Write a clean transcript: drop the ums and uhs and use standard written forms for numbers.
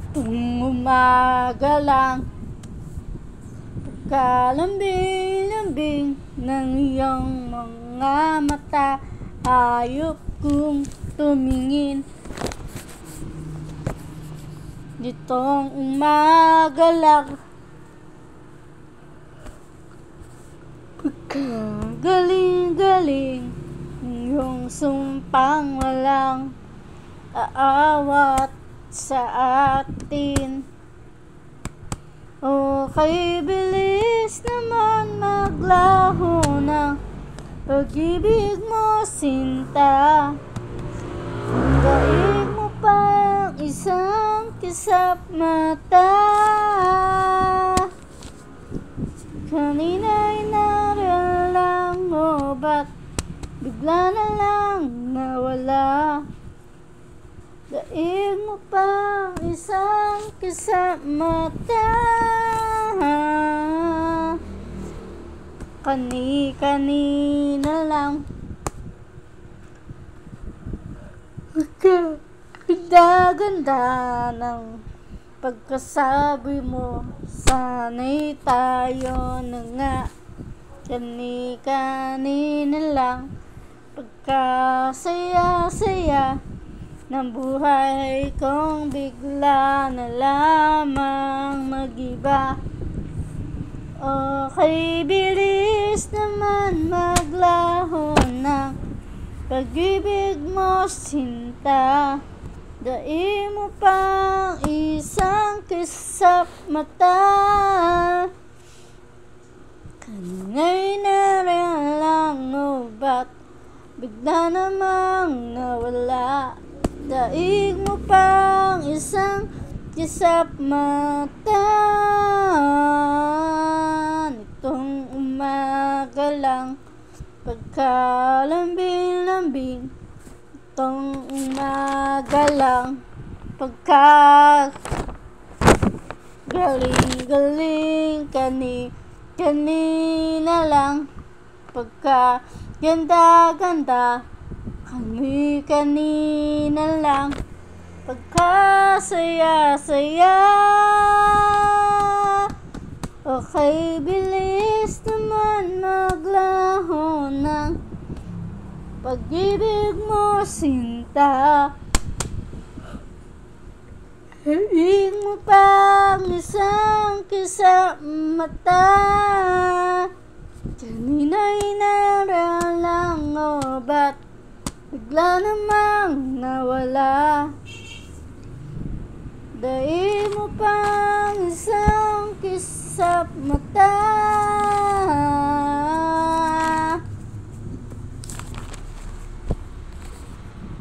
Tuwing umaga lang, pagkalambing-lambing ng iyong mga mata, hayop kong tumingin. Nitong umaga lang, pagkagaling-galing ng iyong sumpang walang aawat sa atin. Okay, bilis naman maglaho ng pag-ibig mo, sinta. Daig mo pang isang kisap mata. Kanina'y naroon lang, o ba't bigla na lang nawala? Daig mo pang isang kisap mata. Kani-kanina lang, ganda-ganda ng pagkasabi mo. Sana'y tayo na nga. Kani-kanina lang, pagkasaya-saya ng buhay kong bigla na lamang mag-iba. Okay, bilis naman maglaho ng pag-ibig mo, sinta. Daig mo pang isang kisap mata. Kanina'y naroon lang, o ba't bigla namang nawala? Daig mo pang isang kisap mata. Nitong umaga lang, pagkalambing-lambing. Nitong umaga lang, pagkagaling-galing. Kanina lang, pagkaganda-ganda. Kani-kanina lang, pagkasaya-saya. Okay, bilis naman maglaho ng pag-ibig mo, sinta. Daig mo pang isang kisap mata. Kanina'y naroon lang, o ba't bigla namang nawala? Daig mo pang isang kisap mata.